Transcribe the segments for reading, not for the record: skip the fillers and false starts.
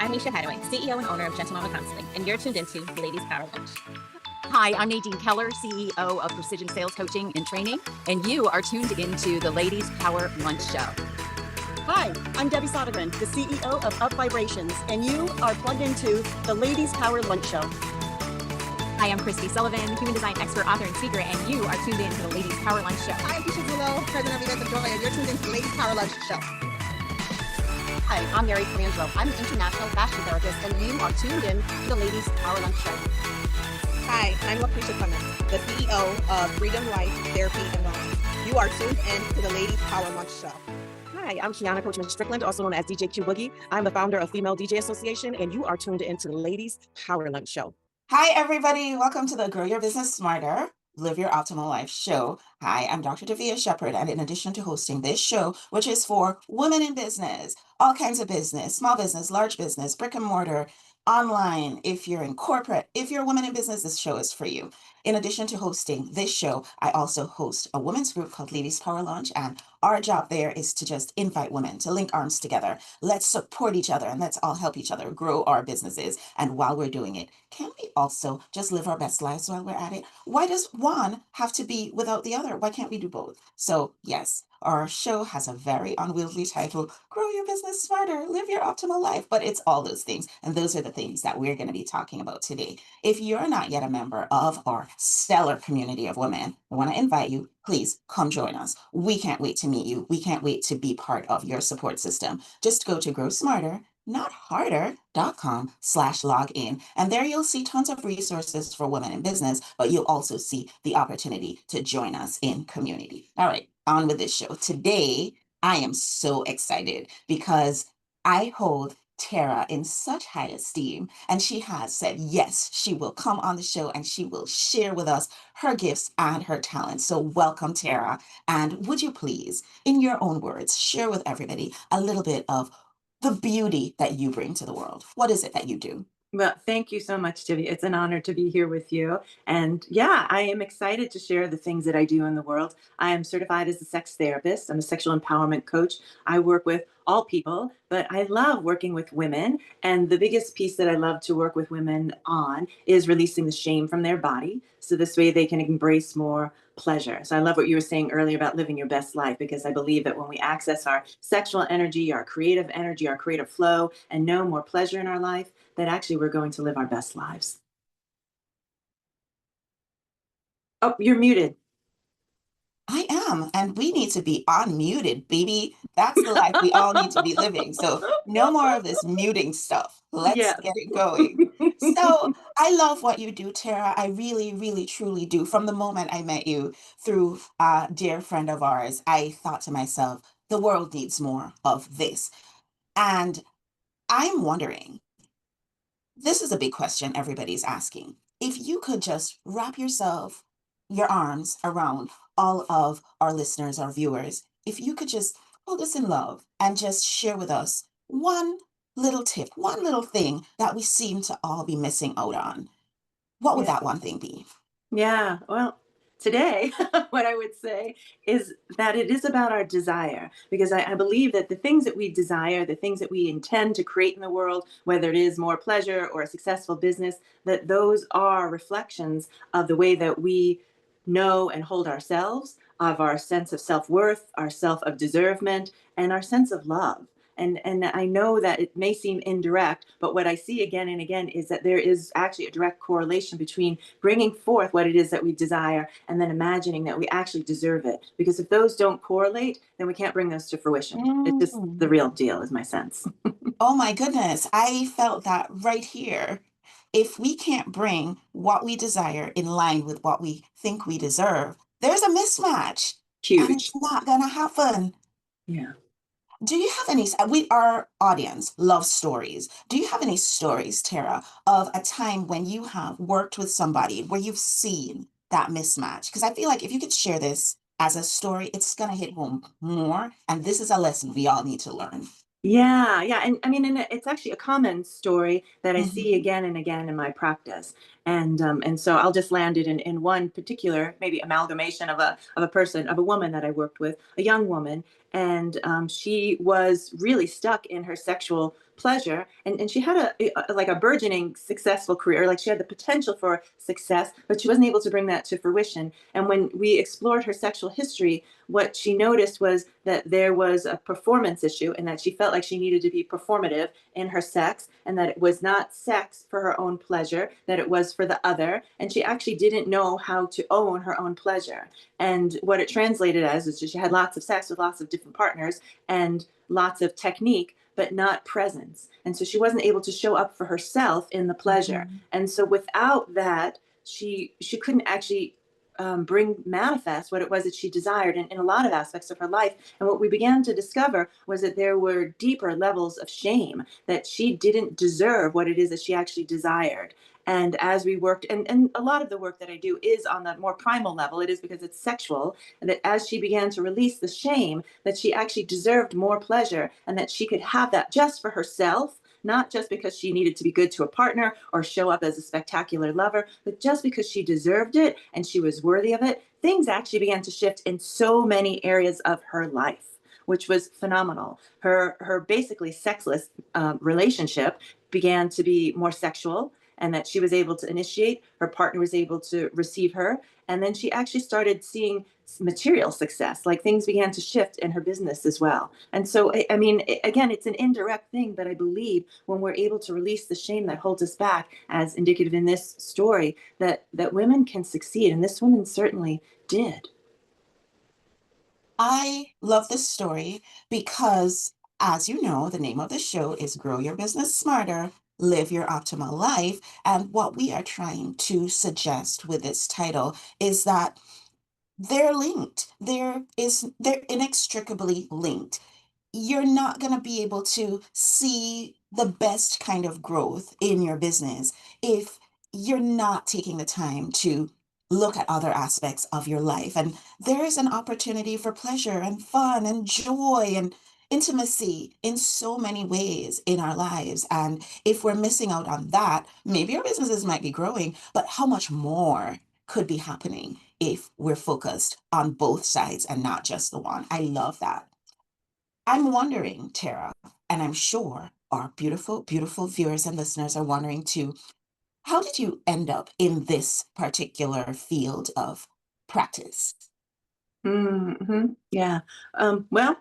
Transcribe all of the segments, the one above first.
I'm Misha Hadaway, CEO and owner of Gentle Mama Counseling, and you're tuned into Ladies Power Lunch. Hi, I'm Nadine Keller, CEO of Precision Sales Coaching and Training, and you are tuned into the Ladies Power Lunch Show. Hi, I'm Debbie Sodergren, the CEO of Up Vibrations, and you are plugged into the Ladies Power Lunch Show. Hi, I'm Christy Sullivan, human design expert, author, and speaker, and you are tuned into the Ladies Power Lunch Show. Hi, I'm Keisha Zulo, president of Events of Joy, and you're tuned into the Ladies Power Lunch Show. Hi, I'm Mary Colangelo. I'm an international fashion therapist, and you are tuned in to the Ladies Power Lunch Show. Hi, I'm Lucretia Clemens, the CEO of Freedom Life Therapy and Wellness. You are tuned in to the Ladies Power Lunch Show. Hi, I'm Kiana Coachman Strickland, also known as DJ Q Boogie. I'm the founder of Female DJ Association, and you are tuned into the Ladies Power Lunch Show. Hi, everybody. Welcome to the Grow Your Business Smarter, Live Your Optimal Life show. Hi, I'm Dr. Davia Shepherd, and in addition to hosting this show, which is for women in business, all kinds of business, small business, large business, brick and mortar, online, if you're in corporate, if you're a woman in business, this show is for you. In addition to hosting this show, I also host a women's group called Ladies Power Lunch, and our job there is to just invite women to link arms together. Let's support each other and let's all help each other grow our businesses. And while we're doing it, can we also just live our best lives while we're at it? Why does one have to be without the other? Why can't we do both? So yes, our show has a very unwieldy title, Grow Your Business Smarter, Live Your Optimal Life, but it's all those things. And those are the things that we're going to be talking about today. If you're not yet a member of our stellar community of women, I want to invite you, please come join us. We can't wait to meet you. We can't wait to be part of your support system. Just go to growsmarter.com/login. And there you'll see tons of resources for women in business, but you'll also see the opportunity to join us in community. All right, on with this show. Today, I am so excited because I hold Tara in such high esteem, and she has said yes, she will come on the show and she will share with us her gifts and her talents. So welcome, Tara. And would you please, in your own words, share with everybody a little bit of the beauty that you bring to the world? What is it that you do? Well, thank you so much, Tiffy. It's an honor to be here with you. And yeah, I am excited to share the things that I do in the world. I am certified as a sex therapist. I'm a sexual empowerment coach. I work with all people, but I love working with women. And the biggest piece that I love to work with women on is releasing the shame from their body. So this way they can embrace more pleasure. So I love what you were saying earlier about living your best life, because I believe that when we access our sexual energy, our creative flow, and know more pleasure in our life, that actually we're going to live our best lives. Oh, you're muted. I am, and we need to be unmuted, baby. That's the life we all need to be living. So no more of this muting stuff. Let's get it going. So I love what you do, Tara. I really, really, truly do. From the moment I met you through a dear friend of ours, I thought to myself, the world needs more of this. And I'm wondering, this is a big question everybody's asking. If you could just wrap your arms around all of our listeners, our viewers, if you could just hold us in love and just share with us one little tip, one little thing that we seem to all be missing out on, what would that one thing be? Yeah, well, today, what I would say is that it is about our desire, because I believe that the things that we desire, the things that we intend to create in the world, whether it is more pleasure or a successful business, that those are reflections of the way that we know and hold ourselves, of our sense of self-worth, our self of deservement, and our sense of love. And I know that it may seem indirect, but what I see again and again is that there is actually a direct correlation between bringing forth what it is that we desire and then imagining that we actually deserve it. Because if those don't correlate, then we can't bring those to fruition. It's just the real deal, is my sense. Oh my goodness, I felt that right here. If we can't bring what we desire in line with what we think we deserve, there's a mismatch. Huge. And it's not going to happen. Yeah. Do you have any, our audience loves stories. Do you have any stories, Tara, of a time when you have worked with somebody where you've seen that mismatch? Because I feel like if you could share this as a story, it's going to hit home more. And this is a lesson we all need to learn. Yeah. And I mean, it's actually a common story that I see again and again in my practice. And so I'll just land it in one particular, maybe amalgamation of a woman that I worked with, a young woman. And she was really stuck in her sexual pleasure, and she had like a burgeoning successful career. Like she had the potential for success, but she wasn't able to bring that to fruition. And when we explored her sexual history, what she noticed was that there was a performance issue, and that she felt like she needed to be performative in her sex, and that it was not sex for her own pleasure, that it was for the other. And she actually didn't know how to own her own pleasure. And what it translated as is she had lots of sex with lots of different partners and lots of technique, but not presence. And so she wasn't able to show up for herself in the pleasure. Mhm. And so without that, she couldn't actually bring manifest what it was that she desired in a lot of aspects of her life. And what we began to discover was that there were deeper levels of shame, that she didn't deserve what it is that she actually desired. And as we worked, and a lot of the work that I do is on the more primal level, it is because it's sexual, and that as she began to release the shame, that she actually deserved more pleasure, and that she could have that just for herself, not just because she needed to be good to a partner or show up as a spectacular lover, but just because she deserved it and she was worthy of it. Things actually began to shift in so many areas of her life, which was phenomenal. Her basically sexless relationship began to be more sexual, and that she was able to initiate, her partner was able to receive her, and then she actually started seeing material success. Like things began to shift in her business as well. And so, I mean, again, it's an indirect thing, but I believe when we're able to release the shame that holds us back, as indicative in this story, that women can succeed, and this woman certainly did. I love this story because, as you know, the name of the show is Grow Your Business Smarter, Live Your Optimal Life. And what we are trying to suggest with this title is that they're linked. They're inextricably linked. You're not going to be able to see the best kind of growth in your business if you're not taking the time to look at other aspects of your life. And there is an opportunity for pleasure and fun and joy and intimacy in so many ways in our lives. And if we're missing out on that, maybe our businesses might be growing, but how much more could be happening if we're focused on both sides and not just the one? I love that. I'm wondering, Tara, and I'm sure our beautiful, beautiful viewers and listeners are wondering too, how did you end up in this particular field of practice? Yeah. Well,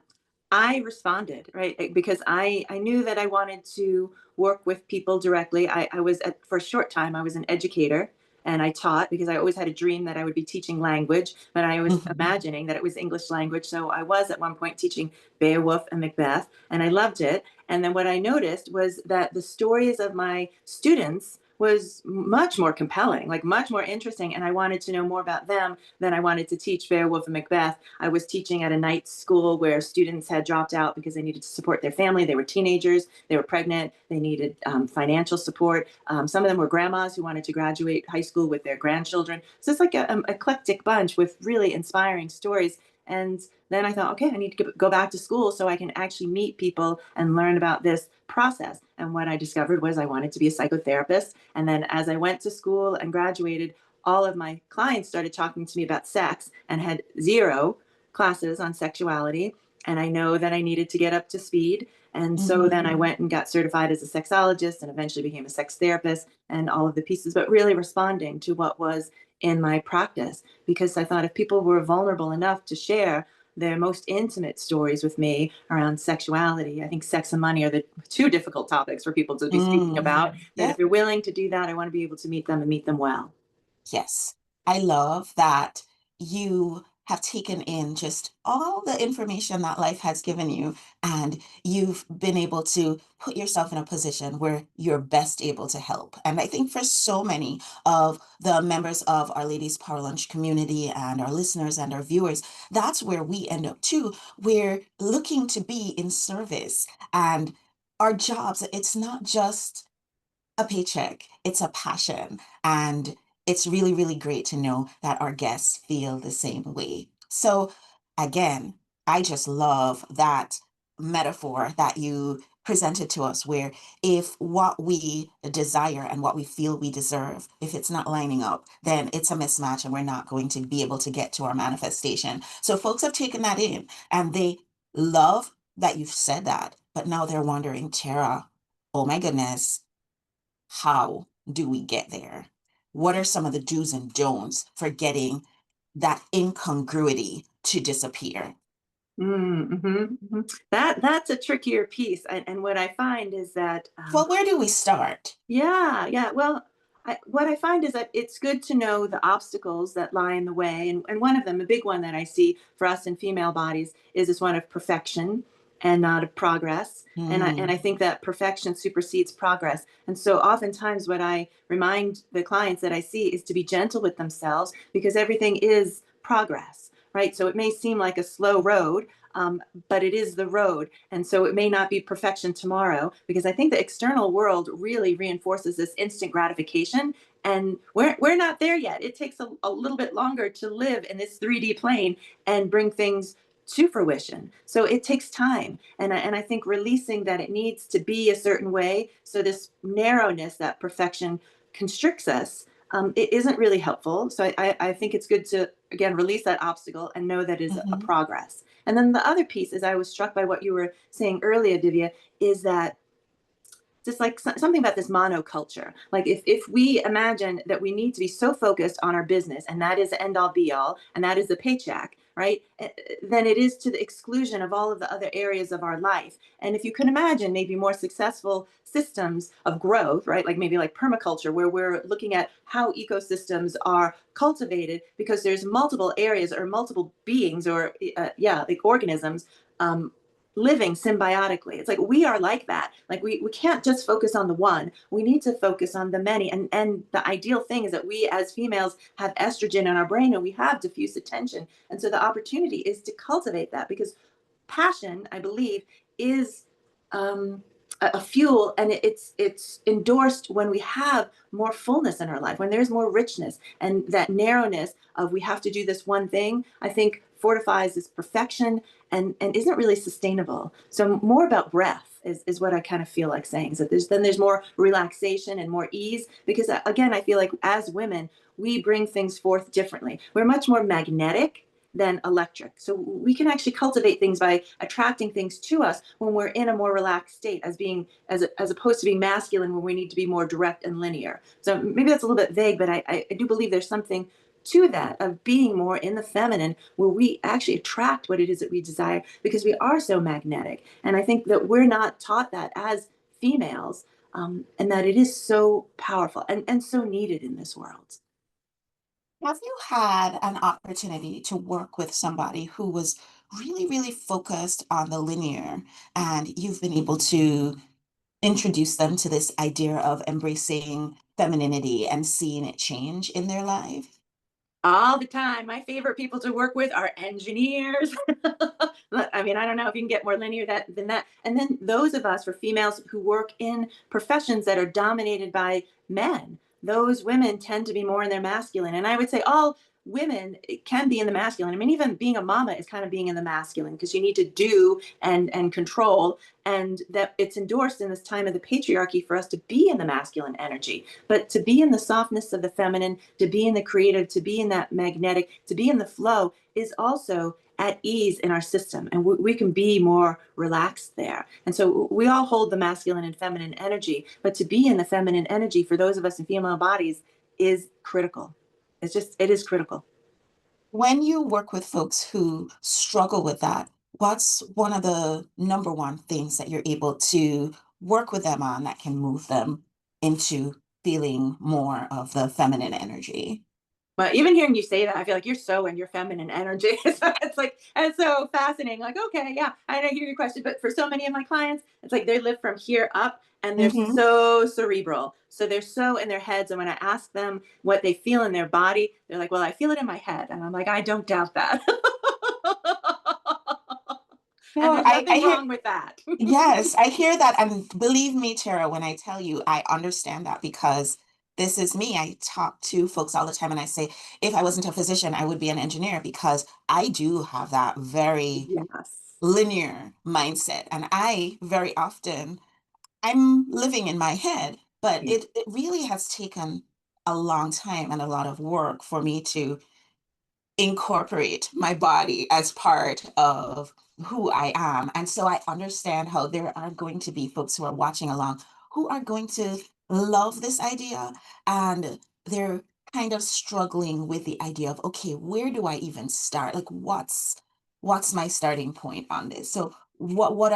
I responded, right? Because I knew that I wanted to work with people directly. I was for a short time, I was an educator, and I taught because I always had a dream that I would be teaching language, but I was Mhm. imagining that it was English language. So I was at one point teaching Beowulf and Macbeth, and I loved it. And then what I noticed was that the stories of my students was much more compelling, like much more interesting. And I wanted to know more about them than I wanted to teach Beowulf and Macbeth. I was teaching at a night school where students had dropped out because they needed to support their family. They were teenagers, they were pregnant, they needed financial support. Some of them were grandmas who wanted to graduate high school with their grandchildren. So it's like an eclectic bunch with really inspiring stories. And then I thought, okay, I need to go back to school so I can actually meet people and learn about this process. And what I discovered was I wanted to be a psychotherapist. And then as I went to school and graduated, all of my clients started talking to me about sex and had zero classes on sexuality. And I know that I needed to get up to speed. And so then I Mhm. went and got certified as a sexologist and eventually became a sex therapist and all of the pieces, but really responding to what was in my practice. Because I thought if people were vulnerable enough to share their most intimate stories with me around sexuality, I think sex and money are the two difficult topics for people to be speaking about. That if Yep. you're willing to do that, I want to be able to meet them and meet them well. Yes, I love that you have taken in just all the information that life has given you, and you've been able to put yourself in a position where you're best able to help. And I think for so many of the members of our Ladies Power Lunch community and our listeners and our viewers, that's where we end up too. We're looking to be in service, and our jobs, it's not just a paycheck, it's a passion. And it's really, really great to know that our guests feel the same way. So, again, I just love that metaphor that you presented to us, where if what we desire and what we feel we deserve, if it's not lining up, then it's a mismatch and we're not going to be able to get to our manifestation. So, folks have taken that in and they love that you've said that, but now they're wondering, Tara, oh my goodness, how do we get there? What are some of the do's and don'ts for getting that incongruity to disappear? That's a trickier piece, and what I find is that Well, where do we start? yeah. Well, what I find is that it's good to know the obstacles that lie in the way. And one of them, a big one that I see for us in female bodies, is this one of perfection and not of progress. And I think that perfection supersedes progress. And so oftentimes what I remind the clients that I see is to be gentle with themselves, because everything is progress, right? So it may seem like a slow road, but it is the road. And so it may not be perfection tomorrow, because I think the external world really reinforces this instant gratification. And we're not there yet. It takes a little bit longer to live in this 3D plane and bring things to fruition. So it takes time. And I think releasing that it needs to be a certain way. So this narrowness that perfection constricts us, it isn't really helpful. So I think it's good to, again, release that obstacle and know that is a progress. And then the other piece is, I was struck by what you were saying earlier, Divya, is that just like something about this monoculture. Like if we imagine that we need to be so focused on our business, and that is the end all be all, and that is the paycheck, right? Then it is to the exclusion of all of the other areas of our life. And if you can imagine maybe more successful systems of growth, right? Like maybe like permaculture, where we're looking at how ecosystems are cultivated, because there's multiple areas or multiple beings or like organisms, living symbiotically. It's like we are like that. Like we can't just focus on the one. We need to focus on the many. And the ideal thing is that we as females have estrogen in our brain, and we have diffuse attention. And so the opportunity is to cultivate that, because passion, I believe, is a fuel, and it's endorsed when we have more fullness in our life, when there's more richness, and that narrowness of we have to do this one thing, I think fortifies this perfection and isn't really sustainable. So more about breath is what I kind of feel like saying, is that there's more relaxation and more ease, because again, I feel like as women, we bring things forth differently. We're much more magnetic than electric. So we can actually cultivate things by attracting things to us when we're in a more relaxed state, as opposed to being masculine when we need to be more direct and linear. So maybe that's a little bit vague, but I do believe there's something to that, of being more in the feminine, where we actually attract what it is that we desire, because we are so magnetic. And I think that we're not taught that as females, and that it is so powerful and so needed in this world. Have you had an opportunity to work with somebody who was really, really focused on the linear, and you've been able to introduce them to this idea of embracing femininity and seeing it change in their life? All the time. My favorite people to work with are engineers. I mean, I don't know if you can get more linear than that. And then those of us, for females who work in professions that are dominated by men, those women tend to be more in their masculine. And I would say all women can be in the masculine. I mean, even being a mama is kind of being in the masculine, because you need to do and control, and that it's endorsed in this time of the patriarchy for us to be in the masculine energy, but to be in the softness of the feminine, to be in the creative, to be in that magnetic, to be in the flow, is also at ease in our system, and we can be more relaxed there. And so we all hold the masculine and feminine energy, but to be in the feminine energy for those of us in female bodies is critical. It is critical. When you work with folks who struggle with that, what's one of the number one things that you're able to work with them on that can move them into feeling more of the feminine energy? But even hearing you say that, I feel like you're so in your feminine energy. So it's so fascinating. Like, okay, yeah, I hear your question. But for so many of my clients, it's like they live from here up, and they're Hmm. so cerebral. So they're so in their heads. And when I ask them what they feel in their body, they're like, well, I feel it in my head. And I'm like, I don't doubt that. And No, there's I nothing hear, wrong with that. yes, I hear that. And believe me, Tara, when I tell you, I understand that, because this is me. I talk to folks all the time and I say, if I wasn't a physician, I would be an engineer, because I do have that very Yes. linear mindset. And I very often, I'm living in my head, but it really has taken a long time and a lot of work for me to incorporate my body as part of who I am. And so I understand how there are going to be folks who are watching along who are going to love this idea, and they're kind of struggling with the idea of, okay, where do I even start? Like what's my starting point on this? So what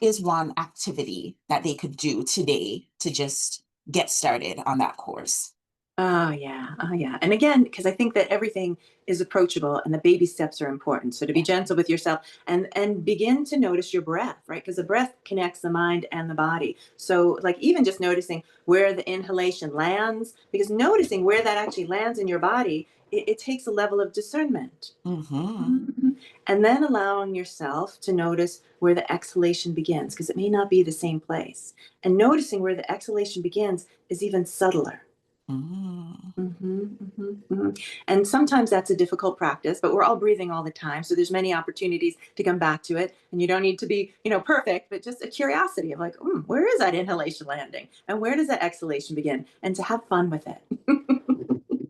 is one activity that they could do today to just get started on that course? Oh yeah, oh yeah. And again, because I think that everything is approachable and the baby steps are important. So to be Yeah. gentle with yourself and begin to notice your breath, right? Because the breath connects the mind and the body. So like even just noticing where the inhalation lands, because noticing where that actually lands in your body, it takes a level of discernment. Mm-hmm. Mhm. And then allowing yourself to notice where the exhalation begins, because it may not be the same place. And noticing where the exhalation begins is even subtler. Mm-hmm. And sometimes that's a difficult practice, but we're all breathing all the time. So there's many opportunities to come back to it. And you don't need to be, perfect, but just a curiosity of like, where is that inhalation landing? And where does that exhalation begin? And to have fun with it.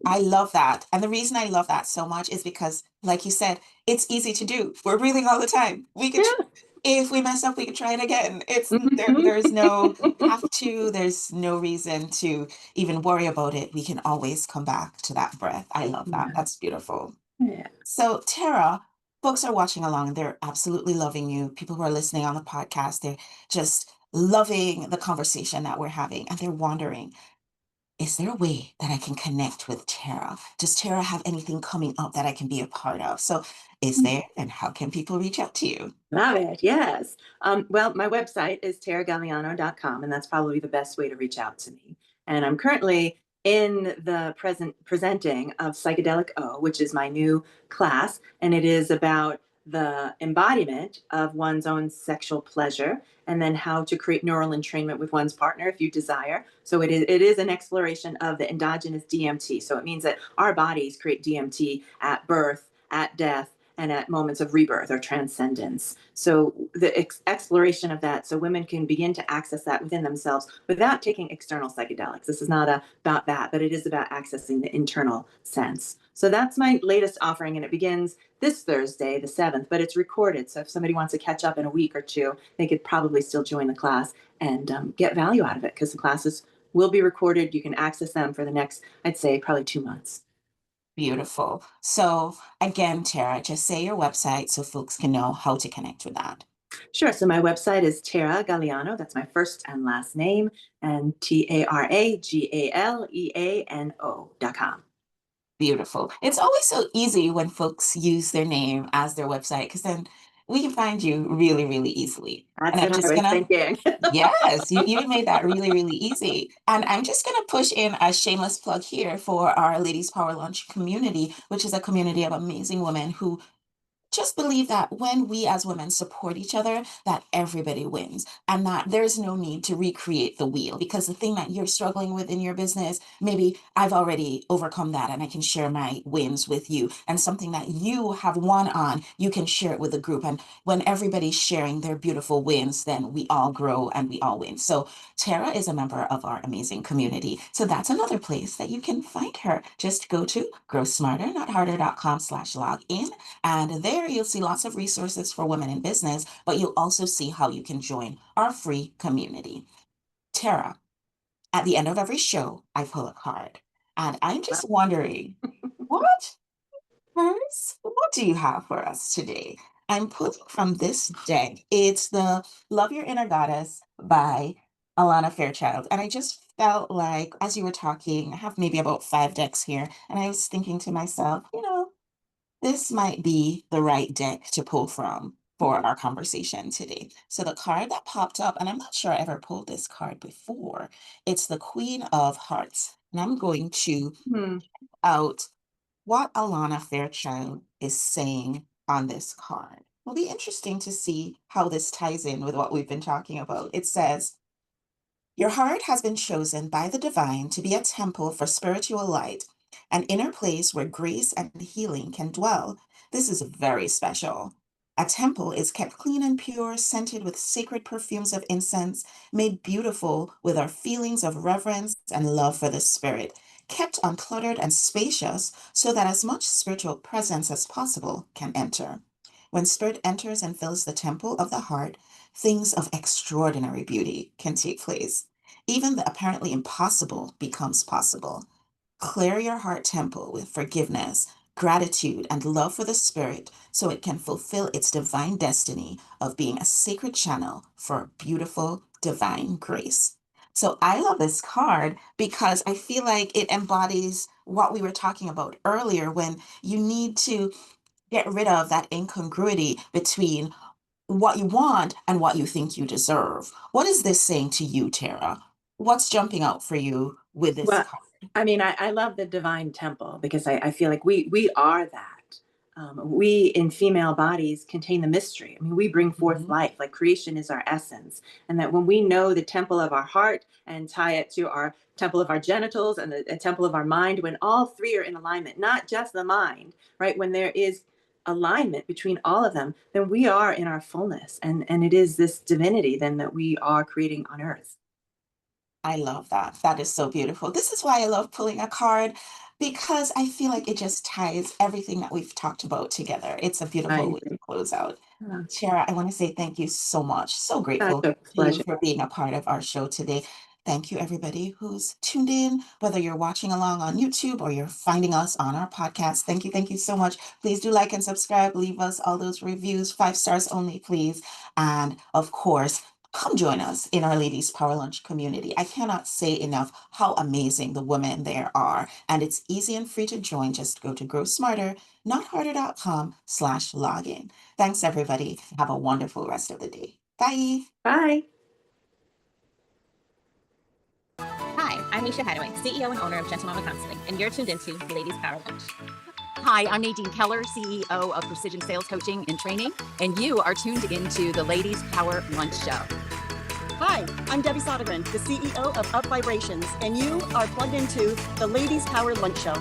I love that. And the reason I love that so much is because, like you said, it's easy to do. We're breathing all the time. We could, Yeah. if we mess up, we could try it again. Mhm. There's no have to, there's no reason to even worry about it. We can always come back to that breath. I love that. Yeah. That's beautiful. Yeah. So, Tara, folks are watching along and they're absolutely loving you. People who are listening on the podcast, they're just loving the conversation that we're having, and they're wondering, is there a way that I can connect with Tara? Does Tara have anything coming up that I can be a part of? So, is there, and how can people reach out to you? Love it. Yes. Well, my website is taragaleano.com, and that's probably the best way to reach out to me. And I'm currently in the presenting of Psychedelic O, which is my new class, and it is about the embodiment of one's own sexual pleasure and then how to create neural entrainment with one's partner if you desire. So it is an exploration of the endogenous DMT. So it means that our bodies create DMT at birth, at death, and at moments of rebirth or transcendence. So the exploration of that, so women can begin to access that within themselves without taking external psychedelics. This is not about that, but it is about accessing the internal sense. So that's my latest offering, and it begins this Thursday, the 7th, but it's recorded. So if somebody wants to catch up in a week or two, they could probably still join the class and get value out of it, because the classes will be recorded. You can access them for the next, I'd say, probably 2 months. Beautiful. So, again, Tara, just say your website so folks can know how to connect with that. Sure. So my website is Tara Galeano. That's my first and last name, and TaraGaleano.com. Beautiful. It's always so easy when folks use their name as their website, because then we can find you really, really easily. And That's I'm what I just was gonna, thinking. yes, you made that really, really easy. And I'm just gonna push in a shameless plug here for our Ladies Power Lunch community, which is a community of amazing women who just believe that when we as women support each other, that everybody wins, and that there's no need to recreate the wheel, because the thing that you're struggling with in your business, maybe I've already overcome that and I can share my wins with you, and something that you have won on, you can share it with the group. And when everybody's sharing their beautiful wins, then we all grow and we all win. So Tara is a member of our amazing community. So that's another place that you can find her. Just go to growsmarter.harder.com/login, and there you'll see lots of resources for women in business, but you'll also see how you can join our free community. Tara, at the end of every show, I pull a card. And I'm just wondering, what what do you have for us today? I'm pulling from this deck. It's the Love Your Inner Goddess by Alana Fairchild. And I just felt like, as you were talking, I have maybe about 5 decks here. And I was thinking to myself, this might be the right deck to pull from for our conversation today. So the card that popped up, and I'm not sure I ever pulled this card before, it's the Queen of Hearts. And I'm going to Hmm. out what Alana Fairchild is saying on this card. It'll be interesting to see how this ties in with what we've been talking about. It says, your heart has been chosen by the divine to be a temple for spiritual light, an inner place where grace and healing can dwell. This is very special. A temple is kept clean and pure, scented with sacred perfumes of incense, made beautiful with our feelings of reverence and love for the spirit, kept uncluttered and spacious so that as much spiritual presence as possible can enter. When spirit enters and fills the temple of the heart, things of extraordinary beauty can take place. Even the apparently impossible becomes possible. Clear your heart temple with forgiveness, gratitude, and love for the spirit so it can fulfill its divine destiny of being a sacred channel for beautiful divine grace. So I love this card because I feel like it embodies what we were talking about earlier when you need to get rid of that incongruity between what you want and what you think you deserve. What is this saying to you, Tara? What's jumping out for you with this Well, card? I mean, I love the divine temple because I feel like we are that. We in female bodies contain the mystery. I mean, we bring forth Mhm. life, like creation is our essence. And that when we know the temple of our heart and tie it to our temple of our genitals and the temple of our mind, when all three are in alignment, not just the mind, right? When there is alignment between all of them, then we are in our fullness. And it is this divinity then that we are creating on earth. I love that. That is so beautiful. This is why I love pulling a card because I feel like it just ties everything that we've talked about together. It's a I beautiful way agree. to close out. Yeah. Tara, I want to say thank you so much. So Such grateful a to you pleasure. for being a part of our show today. Thank you, everybody who's tuned in, whether you're watching along on YouTube or you're finding us on our podcast. Thank you so much. Please do like and subscribe. Leave us all those reviews, 5 stars only, please. And of course, come join us in our Ladies Power Lunch community. I cannot say enough how amazing the women there are. And it's easy and free to join. Just go to growsmarter.com/login. Thanks, everybody. Have a wonderful rest of the day. Bye. Bye. Hi, I'm Misha Hadaway, CEO and owner of Gentle Mama Counseling, and you're tuned into the Ladies Power Lunch. Hi, I'm Nadine Keller, CEO of Precision Sales Coaching and Training, and you are tuned into the Ladies Power Lunch Show. Hi, I'm Debbie Sodergren, the CEO of Up Vibrations, and you are plugged into the Ladies Power Lunch Show.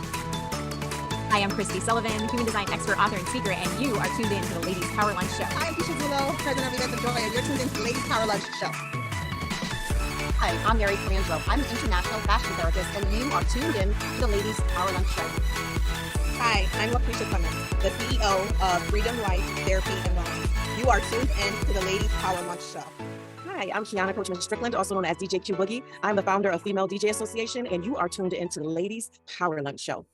Hi, I'm Christy Sullivan, human design expert, author, and speaker, and you are tuned in to the Ladies Power Lunch Show. Hi, I'm Keisha Zulo, president of Events of Joy, and you're tuned into the Ladies Power Lunch Show. Hi, I'm Mary Colangelo. I'm an international fashion therapist, and you are tuned in to the Ladies Power Lunch Show. Hi, I'm Lucretia Clements, the CEO of Freedom Life Therapy and Wellness. You are tuned in to the Ladies Power Lunch Show. Hi, I'm Kiana Coachman Strickland, also known as DJ Boogie. I'm the founder of Female DJ Association, and you are tuned into the Ladies Power Lunch Show.